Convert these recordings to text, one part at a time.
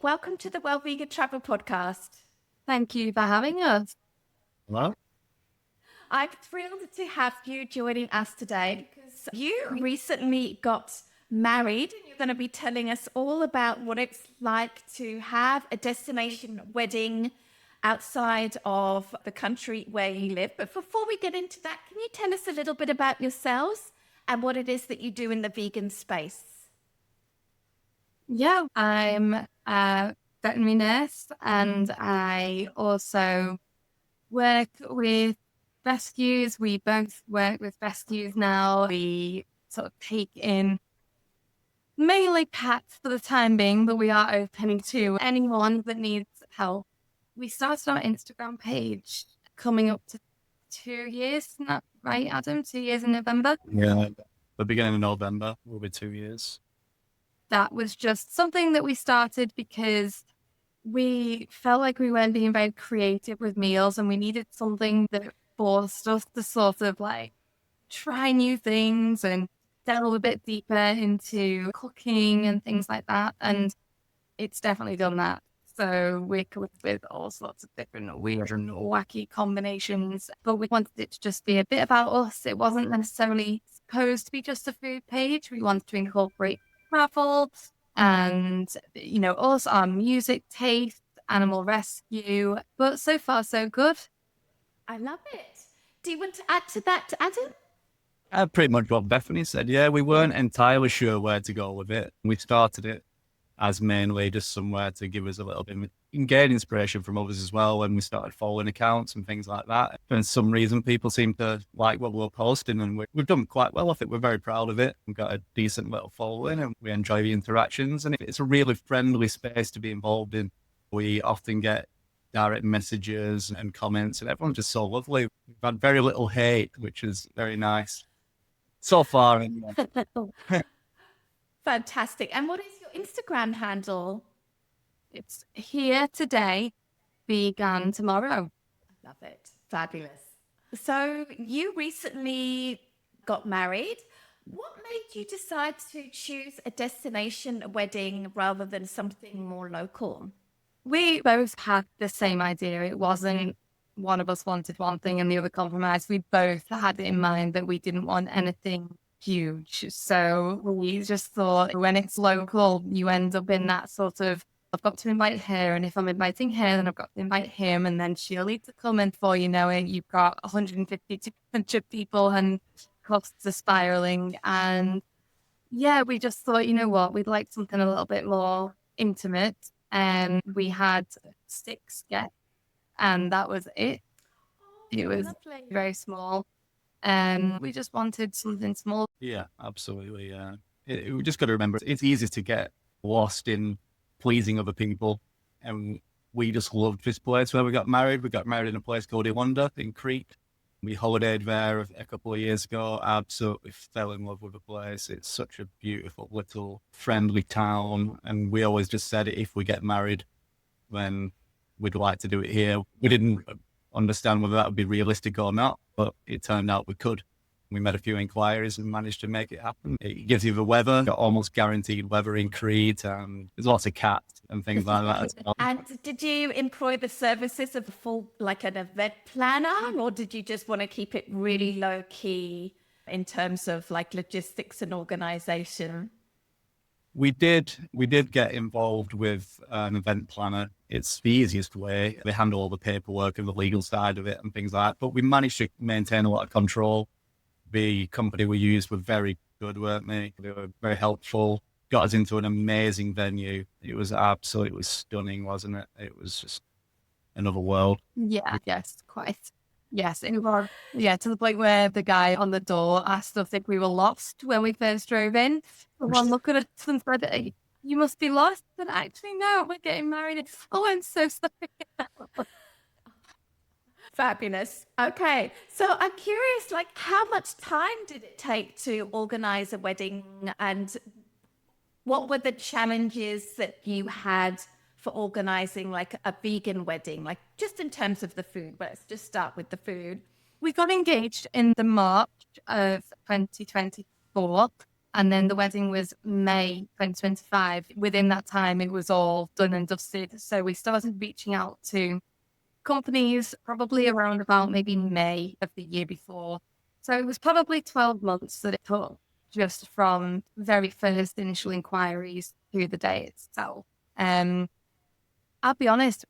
Welcome to the Well Vegan Travel Podcast. Thank you for having us. Hello? I'm thrilled to have you joining us today because you recently got married and you're going to be telling us all about what it's like to have a destination wedding outside of the country where you live. But before we get into that, can you tell us a little bit about yourselves and what it is that you do in the vegan space? Yeah, I'm a veterinary nurse and I also work with rescues. We both work with rescues now. We sort of take in mainly pets for the time being, but we are open to anyone that needs help. We started our Instagram page coming up to 2 years, isn't that right, Adam? 2 years in November? Yeah, the beginning of November will be 2 years. That was just something that we started because we felt like we weren't being very creative with meals and we needed something that forced us to sort of like try new things and delve a bit deeper into cooking and things like that. And it's definitely done that. So we come up with all sorts of different weird and wacky combinations, but we wanted it to just be a bit about us. It wasn't necessarily supposed to be just a food page. We wanted to incorporate travel and, you know, us, our music taste, animal rescue. But so far, so good. I love it. Do you want to add to that, Adam? Pretty much what Bethany said. Yeah, we weren't entirely sure where to go with it. We started it as mainly just somewhere to give us a little bit and gain inspiration from others as well when we started following accounts and things like that. For some reason, people seem to like what we're posting and we've done quite well. I think we're very proud of it. We've got a decent little following and we enjoy the interactions and it's a really friendly space to be involved in. We often get direct messages and comments and everyone's just so lovely. We've had very little hate, which is very nice. So far, anyway. Fantastic. And what is your Instagram handle? It's here today, vegan tomorrow. Love it. Fabulous. So you recently got married. What made you decide to choose a destination wedding rather than something more local? We both had the same idea. It wasn't one of us wanted one thing and the other compromised. We both had it in mind that we didn't want anything huge. So we just thought when it's local, you end up in that sort of, I've got to invite her. And if I'm inviting her, then I've got to invite him. And then she'll need to come. And before you know it, you've got 150 to 200 people and costs are spiraling. And yeah, we just thought, you know what, we'd like something a little bit more intimate. And we had 6 guests and that was it. It was Lovely. very small. And we just wanted something small. Yeah, absolutely. Yeah. We just got to remember it's easy to get lost in pleasing other people. And we just loved this place where we got married. We got married in a place called Ilunda in Crete. We holidayed there a couple of years ago. Absolutely fell in love with the place. It's such a beautiful little friendly town. And we always just said if we get married, then we'd like to do it here. We didn't understand whether that would be realistic or not, but it turned out we could. We made a few inquiries and managed to make it happen. It gives you the weather, got almost guaranteed weather in Crete, and there's lots of cats and things like that as well. And did you employ the services of a full, like an event planner, or did you just want to keep it really low key in terms of like logistics and organization? We did get involved with an event planner. It's the easiest way. They handle all the paperwork and the legal side of it and things like that. But we managed to maintain a lot of control. The company we used were very good, weren't they? They were very helpful, got us into an amazing venue. It was absolutely stunning, wasn't it? It was just another world. Yeah, yes, quite. Yes, it was. Yeah, to the point where the guy on the door asked us if we were lost when we first drove in. Someone looked at us and said, "You must be lost." But actually, no, we're getting married. Oh, I'm so sorry. Fabulous. Okay. So I'm curious, like, how much time did it take to organize a wedding and what were the challenges that you had for organizing like a vegan wedding, like just in terms of the food? Let's just start with the food. We got engaged in the March of 2024 And then the wedding was May 2025. Within that time, it was all done and dusted. So we started reaching out to companies probably around about maybe May of the year before. So it was probably 12 months that it took just from very first initial inquiries to the day itself. I'll be honest,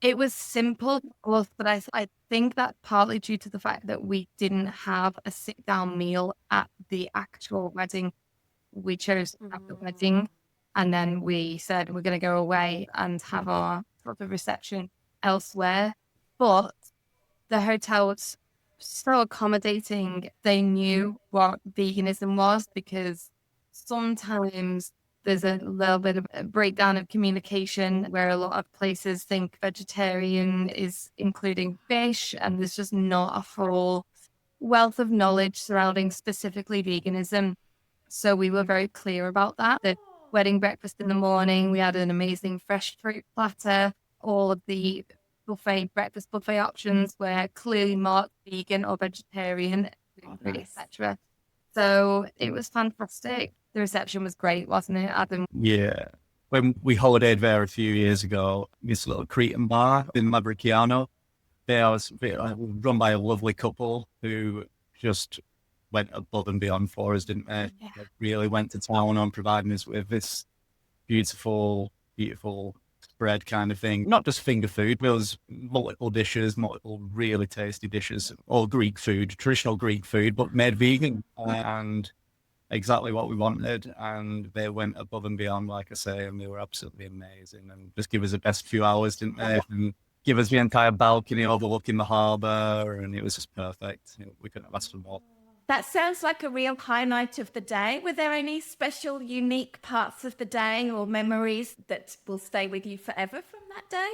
it was simple, but I think that partly due to the fact that we didn't have a sit-down meal at the actual wedding. We chose to have the wedding, and then we said we're going to go away and have our sort of reception elsewhere. But the hotel was so accommodating. They knew what veganism was, because sometimes there's a little bit of a breakdown of communication where a lot of places think vegetarian is including fish, and there's just not a full wealth of knowledge surrounding specifically veganism. So we were very clear about that. The wedding breakfast in the morning, we had an amazing fresh fruit platter. All of the breakfast buffet options were clearly marked vegan or vegetarian, etc. So it was fantastic. The reception was great, wasn't it, Adam? Yeah. When we holidayed there a few years ago, this little Cretan bar in Mabriciano, there was run by a lovely couple who just went above and beyond for us, didn't they? Yeah. They really went to town on providing us with this beautiful, beautiful spread kind of thing. Not just finger food, there was multiple dishes, multiple really tasty dishes, all Greek food, traditional Greek food, but made vegan, and exactly what we wanted. And they went above and beyond, like I say, and they were absolutely amazing, and just give us the best few hours, didn't they? And give us the entire balcony overlooking the harbour, and it was just perfect. We couldn't have asked for more. That sounds like a real highlight of the day. Were there any special, unique parts of the day or memories that will stay with you forever from that day?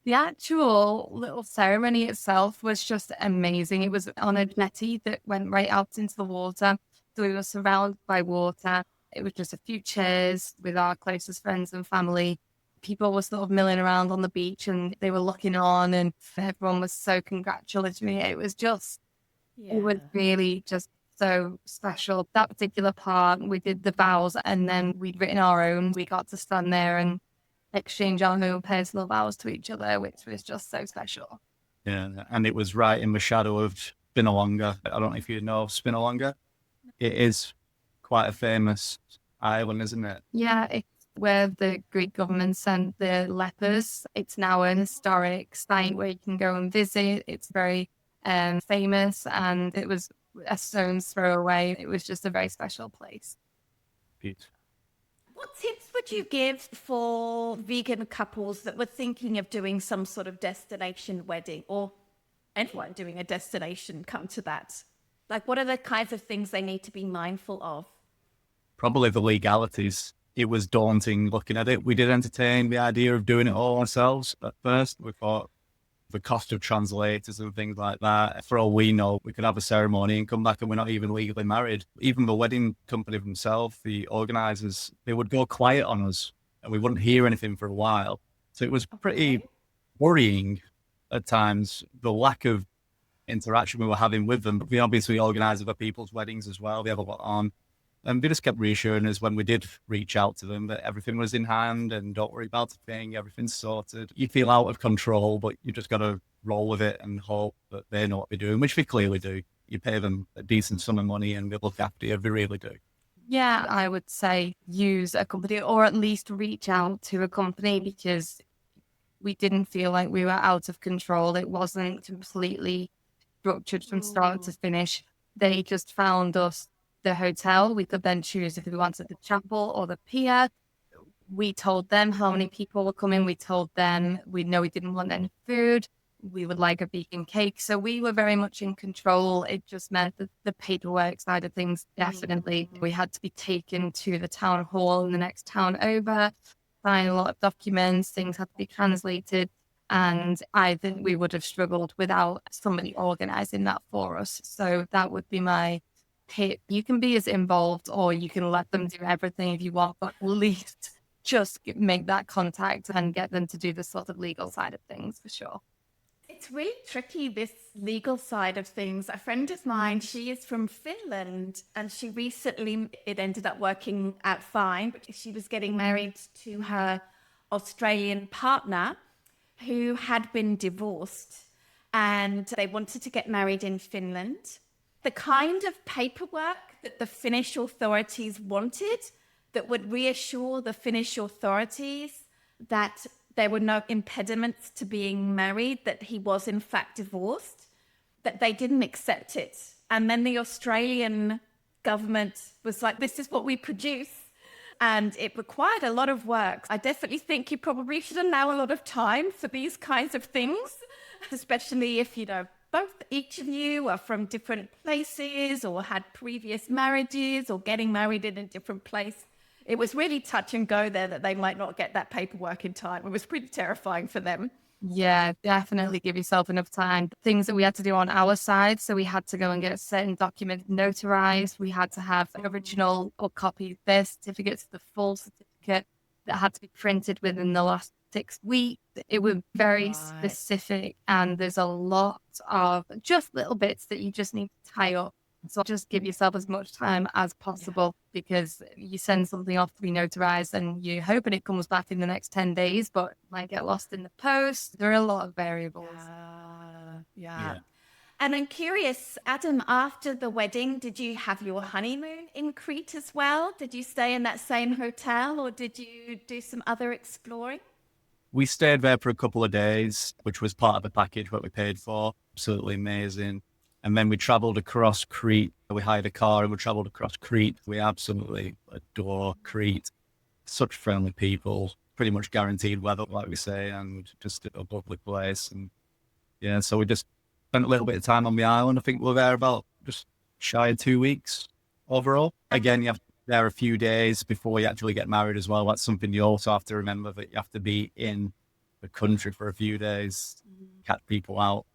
The actual little ceremony itself was just amazing. It was on a jetty that went right out into the water. So we were surrounded by water. It was just a few chairs with our closest friends and family. People were sort of milling around on the beach, and they were looking on, and everyone was so congratulatory. It was just, It was really just so special. That particular part, we did the vows, and then we'd written our own. We got to stand there and exchange our own personal vows to each other, which was just so special. Yeah, and it was right in the shadow of Spinalonga. I don't know if you know of Spinalonga. It is quite a famous island, isn't it? Yeah, it's where the Greek government sent the lepers. It's now an historic site where you can go and visit. It's very famous, and it was a stone's throw away. It was just a very special place. Beautiful. What tips would you give for vegan couples that were thinking of doing some sort of destination wedding, or anyone doing a destination, come to that? Like, what are the kinds of things they need to be mindful of? Probably the legalities. It was daunting looking at it. We did entertain the idea of doing it all ourselves at first. We thought the cost of translators and things like that. For all we know, we could have a ceremony and come back and we're not even legally married. Even the wedding company themselves, the organisers, they would go quiet on us and we wouldn't hear anything for a while. So it was pretty worrying at times, the lack of interaction we were having with them. We obviously organise other people's weddings as well. They have a lot on. And they just kept reassuring us when we did reach out to them that everything was in hand and don't worry about a thing, everything's sorted. You feel out of control, but you just got to roll with it and hope that they know what they're doing, which they clearly do. You pay them a decent sum of money and they look after you, they really do. Yeah, I would say use a company, or at least reach out to a company, because we didn't feel like we were out of control. It wasn't completely structured from start to finish. They just found us the hotel. We could then choose if we wanted the chapel or the pier. We told them how many people were coming. We told them we didn't want any food. We would like a vegan cake. So we were very much in control. It just meant that the paperwork side of things, definitely, we had to be taken to the town hall in the next town over, sign a lot of documents, things had to be translated. And I think we would have struggled without somebody organizing that for us. So that would be my tip. You can be as involved, or you can let them do everything if you want, but at least just make that contact and get them to do the sort of legal side of things, for sure. It's really tricky, this legal side of things. A friend of mine, she is from Finland, and she recently, it ended up working out fine, but she was getting married to her Australian partner who had been divorced, and they wanted to get married in Finland. The kind of paperwork that the Finnish authorities wanted that would reassure the Finnish authorities that there were no impediments to being married, that he was in fact divorced, that they didn't accept it. And then the Australian government was like, this is what we produce. And it required a lot of work. I definitely think you probably should allow a lot of time for these kinds of things, especially if, each of you are from different places or had previous marriages or getting married in a different place. It was really touch and go there that they might not get that paperwork in time. It was pretty terrifying for them. Yeah, definitely give yourself enough time. Things that we had to do on our side. So we had to go and get a certain document notarized. We had to have an original or copy of their certificates, the full certificate that had to be printed within the last 6 weeks. It was very specific, and there's a lot of just little bits that you just need to tie up. So just give yourself as much time as possible, because you send something off to be notarized and you're hoping it comes back in the next 10 days, but it might get lost in the post. There are a lot of variables. Yeah. And I'm curious, Adam, after the wedding, did you have your honeymoon in Crete as well? Did you stay in that same hotel, or did you do some other exploring? We stayed there for a couple of days, which was part of the package, what we paid for. Absolutely amazing. And then we traveled across Crete. We hired a car and we traveled across Crete. We absolutely adore Crete. Such friendly people, pretty much guaranteed weather, like we say, and just a lovely place. And yeah, so we just spent a little bit of time on the island. I think we were there about just shy of 2 weeks overall. Again, you have to be there a few days before you actually get married as well. That's something you also have to remember, that you have to be in the country for a few days, catch people out.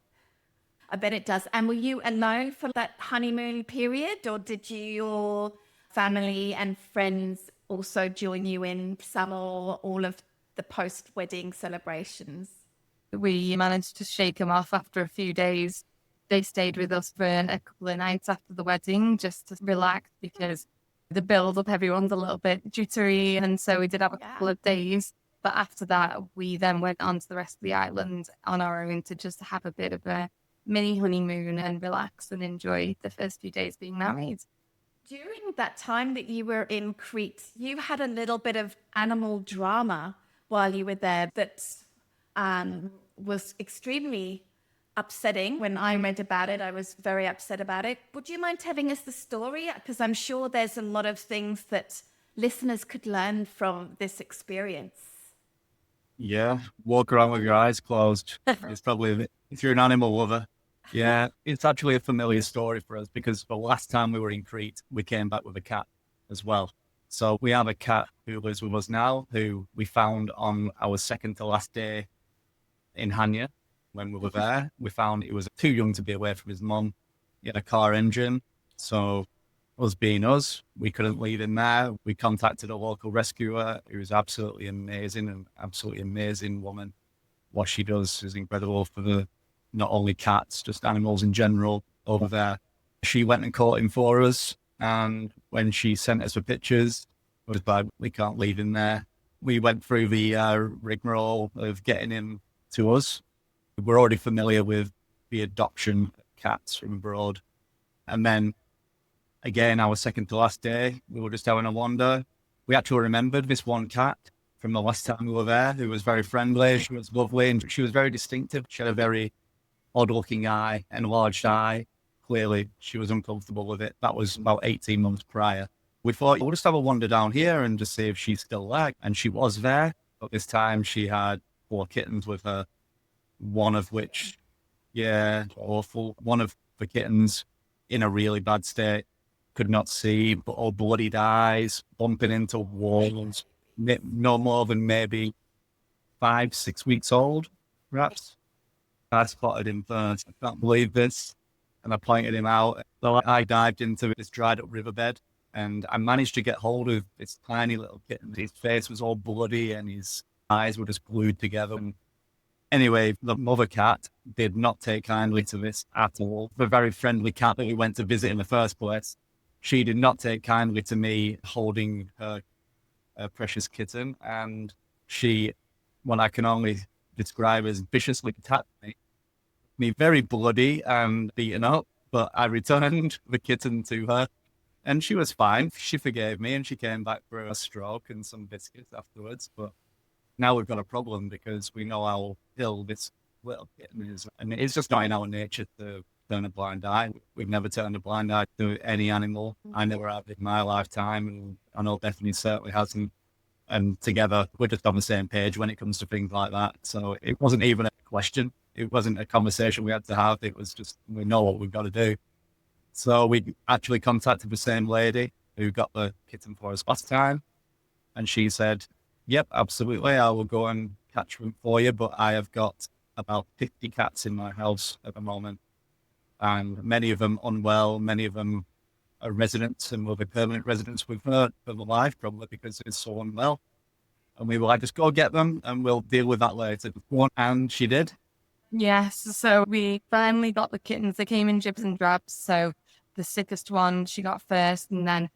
I bet it does. And were you alone for that honeymoon period, or did your family and friends also join you in some or all of the post-wedding celebrations? We managed to shake them off after a few days. They stayed with us for a couple of nights after the wedding just to relax, because the build-up, everyone's a little bit jittery. And so we did have a couple of days. But after that, we then went on to the rest of the island on our own to just have a bit of a mini honeymoon and relax and enjoy the first few days being married. During that time that you were in Crete, you had a little bit of animal drama while you were there that was extremely upsetting. When I read about it, I was very upset about it. Would you mind telling us the story? Because I'm sure there's a lot of things that listeners could learn from this experience. Yeah, walk around with your eyes closed. It's probably, if you're an animal lover. Yeah, it's actually a familiar story for us, because the last time we were in Crete, we came back with a cat as well. So we have a cat who lives with us now, who we found on our second to last day in Hania. When we were there, we found he was too young to be away from his mum. He had a car engine. So us being us, we couldn't leave him there. We contacted a local rescuer who was absolutely amazing, and absolutely amazing woman. What she does is incredible for the not only cats, just animals in general over there. She went and caught him for us. And when she sent us the pictures, it was like, we can't leave him there. We went through the rigmarole of getting him to us. We're already familiar with the adoption of cats from abroad. And then again, our second to last day, we were just having a wander. We actually remembered this one cat from the last time we were there, who was very friendly. She was lovely, and she was very distinctive. She had a very odd-looking eye, enlarged eye. Clearly, she was uncomfortable with it. That was about 18 months prior. We thought, we'll just have a wander down here and just see if she's still there. And she was there. But this time, she had 4 kittens with her, one of which, awful. One of the kittens in a really bad state, could not see, but all bloodied eyes, bumping into walls, no more than maybe 5-6 weeks old, perhaps. I spotted him first. I can't believe this. And I pointed him out. So I dived into this dried up riverbed, and I managed to get hold of this tiny little kitten. His face was all bloody and his eyes were just glued together. And Anyway, the mother cat did not take kindly to this at all. The very friendly cat that we went to visit in the first place, she did not take kindly to me holding her precious kitten. And she, what I can only describe as viciously attacked me very bloody and beaten up. But I returned the kitten to her and she was fine. She forgave me and she came back for a stroke and some biscuits afterwards. But now we've got a problem because we know how ill this little kitten is. And it's just not in our nature to turn a blind eye. We've never turned a blind eye to any animal. I never have in my lifetime. And I know Bethany certainly hasn't. And together, we're just on the same page when it comes to things like that. So it wasn't even a question. It wasn't a conversation we had to have. It was just, we know what we've got to do. So we actually contacted the same lady who got the kitten for us last time. And she said, yep, absolutely. I will go and catch them for you. But I have got about 50 cats in my house at the moment. And many of them unwell, many of them are residents and will be permanent residents with her for the life, probably because it's so unwell. And we were like, just go get them and we'll deal with that later. And she did. Yes, so we finally got the kittens. They came in dribs and drabs. So the sickest one she got first, and then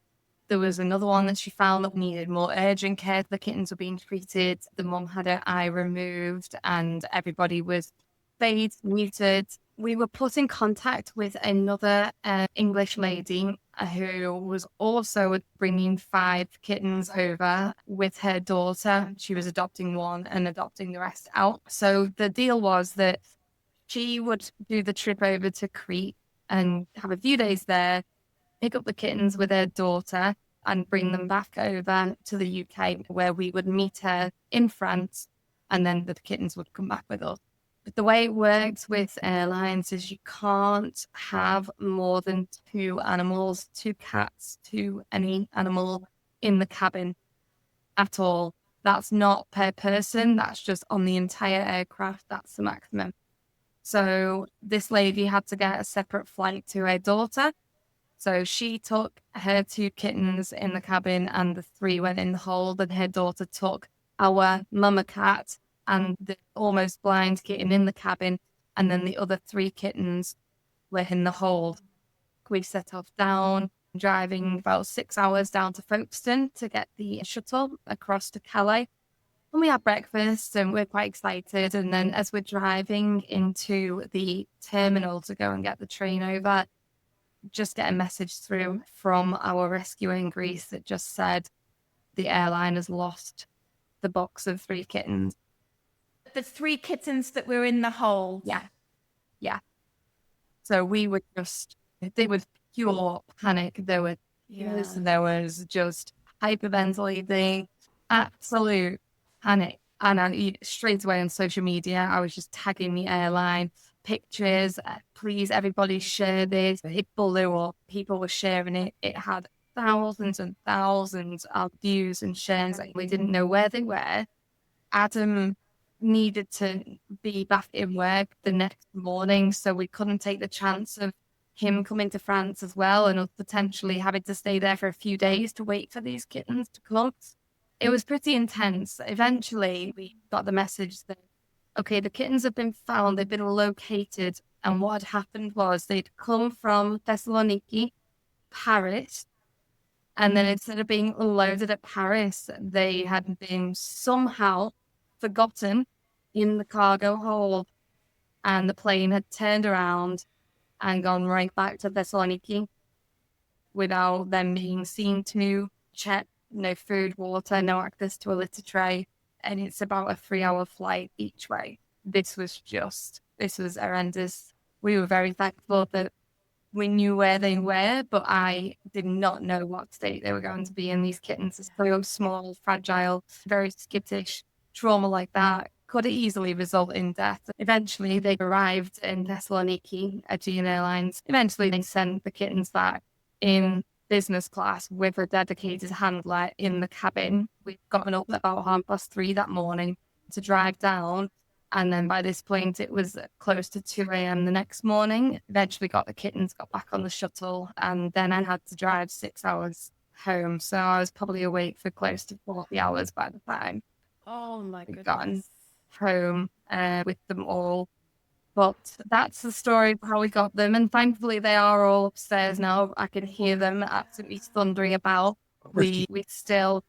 there was another one that she found that needed more urgent care. The kittens were being treated. The mum had her eye removed and everybody was spayed, neutered. We were put in contact with another English lady who was also bringing 5 kittens over with her daughter. She was adopting one and adopting the rest out. So the deal was that she would do the trip over to Crete and have a few days there, pick up the kittens with her daughter and bring them back over to the UK, where we would meet her in France, and then the kittens would come back with us. But the way it works with airlines is you can't have more than 2 animals, 2 cats, 2 any animal in the cabin at all. That's not per person. That's just on the entire aircraft. That's the maximum. So this lady had to get a separate flight to her daughter. So she took her 2 kittens in the cabin and the 3 went in the hold, and her daughter took our mama cat and the almost blind kitten in the cabin, and then the other 3 kittens were in the hold. We set off down, driving about 6 hours down to Folkestone to get the shuttle across to Calais. And we had breakfast and we're quite excited. And then as we're driving into the terminal to go and get the train over, just get a message through from our rescuer in Greece that just said the airline has lost the box of 3 kittens. The 3 kittens that were in the hold. Yeah. So we were they were pure panic. There was just hyperventilating, absolute panic. And straight away on social media, I was just tagging the airline pictures. Please, everybody share this. It blew up. People were sharing it. It had thousands and thousands of views and shares. We didn't know where they were. Adam needed to be back in work the next morning, so we couldn't take the chance of him coming to France as well and us potentially having to stay there for a few days to wait for these kittens to come. It was pretty intense. Eventually, we got the message that, okay, the kittens have been found, they've been located, and what had happened was they'd come from Thessaloniki, Paris, and then instead of being unloaded at Paris, they had been somehow forgotten in the cargo hold, and the plane had turned around and gone right back to Thessaloniki without them being seen to, check, no food, water, no access to a litter tray, and it's about a 3-hour flight each way. This was horrendous. We were very thankful that we knew where they were, but I did not know what state they were going to be in. These kittens are so small, fragile, very skittish. Trauma like that could easily result in death. Eventually, they arrived in Thessaloniki, Aegean Airlines. Eventually, they sent the kittens back in business class with a dedicated handler in the cabin. We'd gotten up at about 3:30 that morning to drive down. And then by this point, it was close to 2 a.m. the next morning. Eventually got the kittens, got back on the shuttle, and then I had to drive 6 hours home. So I was probably awake for close to 40 hours by the time. Oh my goodness. Gone. home with them all. But that's the story of how we got them. And thankfully, they are all upstairs now. I can hear them absolutely thundering about. We still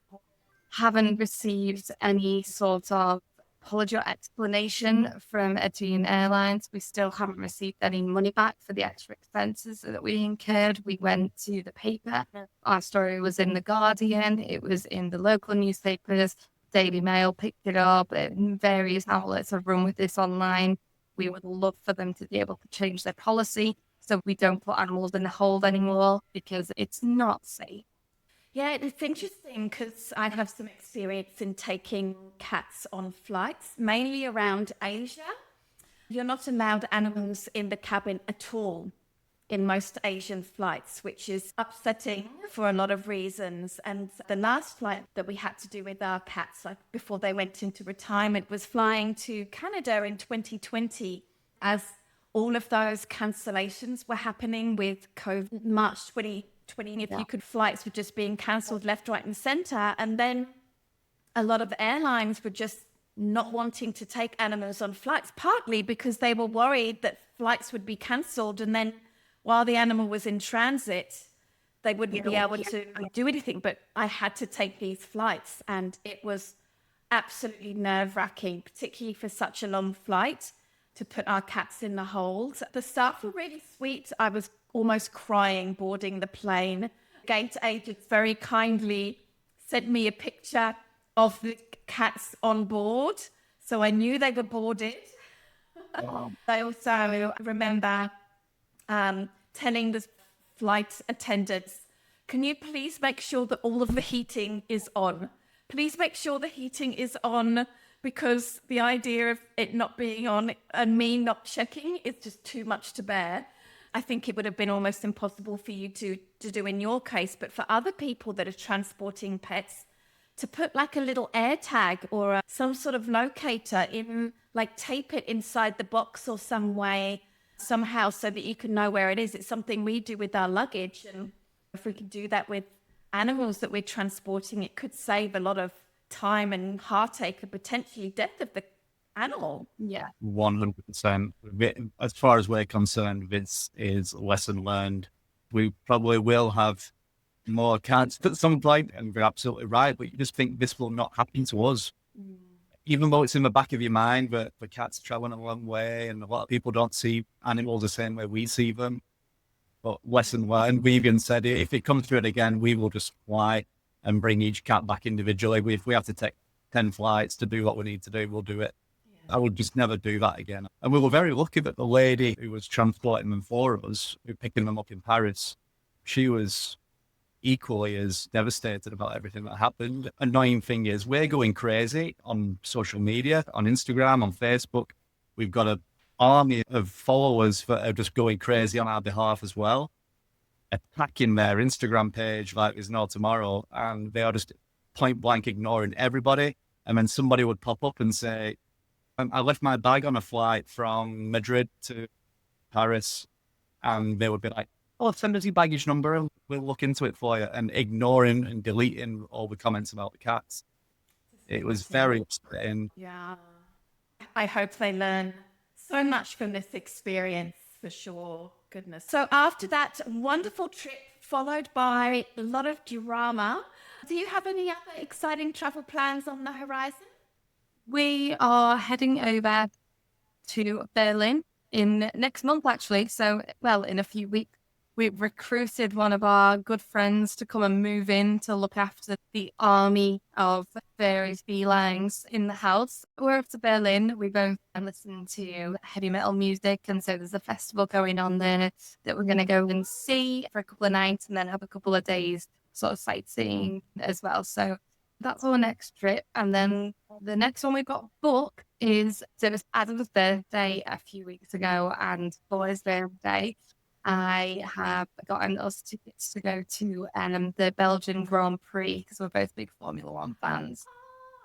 haven't received any sort of apology or explanation from Etienne Airlines. We still haven't received any money back for the extra expenses that we incurred. We went to the paper. Our story was in The Guardian. It was in the local newspapers. Daily Mail picked it up. Various outlets have run with this online. We would love for them to be able to change their policy so we don't put animals in the hold anymore because it's not safe. Yeah, it's interesting because I have some experience in taking cats on flights, mainly around Asia. You're not allowed animals in the cabin at all in most Asian flights, which is upsetting for a lot of reasons. And the last flight that we had to do with our cats, like before they went into retirement, was flying to Canada in 2020 as all of those cancellations were happening with COVID, March 2020. If you could, flights were just being cancelled left, right, and centre. And then a lot of airlines were just not wanting to take animals on flights, partly because they were worried that flights would be cancelled. And then while the animal was in transit, they wouldn't be able to do anything. But I had to take these flights, and it was absolutely nerve-wracking, particularly for such a long flight, to put our cats in the hold. The staff were really sweet. I was almost crying boarding the plane. Gate agents very kindly sent me a picture of the cats on board, so I knew they were boarded. I also remember telling the flight attendants, can you please make sure that all of the heating is on? Please make sure the heating is on, because the idea of it not being on and me not checking is just too much to bear. I think it would have been almost impossible for you to do in your case, but for other people that are transporting pets, to put like a little air tag or some sort of locator in, like tape it inside the box or some way, somehow, so that you can know where it is. It's something we do with our luggage. And if we could do that with animals that we're transporting, it could save a lot of time and heartache and potentially death of the animal. Yeah. 100%. As far as we're concerned, this is a lesson learned. We probably will have more cats at some point, and you're absolutely right, but you just think this will not happen to us. Even though it's in the back of your mind that the cat's traveling a long way, and a lot of people don't see animals the same way we see them. But lesson learned. We even said, if it comes through it again, we will just fly and bring each cat back individually. If we have to take 10 flights to do what we need to do, we'll do it. I would just never do that again. And we were very lucky that the lady who was transporting them for us, who picking them up in Paris, she was equally as devastated about everything that happened. Annoying thing is, we're going crazy on social media, on Instagram, on Facebook. We've got an army of followers that are just going crazy on our behalf as well, attacking their Instagram page like there's no tomorrow, and they are just point blank ignoring everybody. And then somebody would pop up and say, I left my bag on a flight from Madrid to Paris, and they would be like, oh, send us your baggage number and we'll look into it for you, and ignoring and deleting all the comments about the cats. It was very upsetting. Yeah. I hope they learn so much from this experience, for sure. Goodness. So after that wonderful trip, followed by a lot of drama, do you have any other exciting travel plans on the horizon? We are heading over to Berlin in next month, actually. So, well, in a few weeks. We've recruited one of our good friends to come and move in to look after the army of various felines in the house. We're off to Berlin. We both listen to heavy metal music, and so there's a festival going on there that we're going to go and see for a couple of nights, and then have a couple of days sort of sightseeing as well. So that's our next trip. And then the next one we've got booked is, so it was Adam's birthday a few weeks ago and boy's birthday. I have gotten us tickets to go to the Belgian Grand Prix, because we're both big Formula One fans.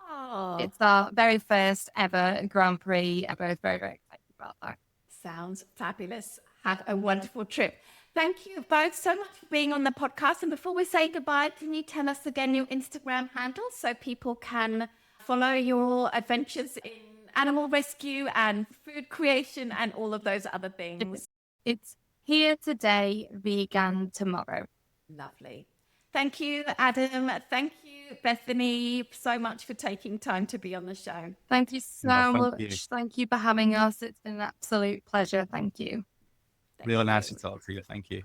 Oh, It's our very first ever Grand Prix. I'm both very, very excited about that. sounds fabulous. Have a wonderful trip. Thank you both so much for being on the podcast. And before we say goodbye, can you tell us again your Instagram handle so people can follow your adventures in animal rescue and food creation and all of those other things. It's here today, vegan tomorrow. Lovely. Thank you, Adam. Thank you, Bethany, so much for taking time to be on the show. Thank you so thank much. you. Thank you for having us. It's been an absolute pleasure. Thank you. Thank Really nice you. to talk to you. Thank you.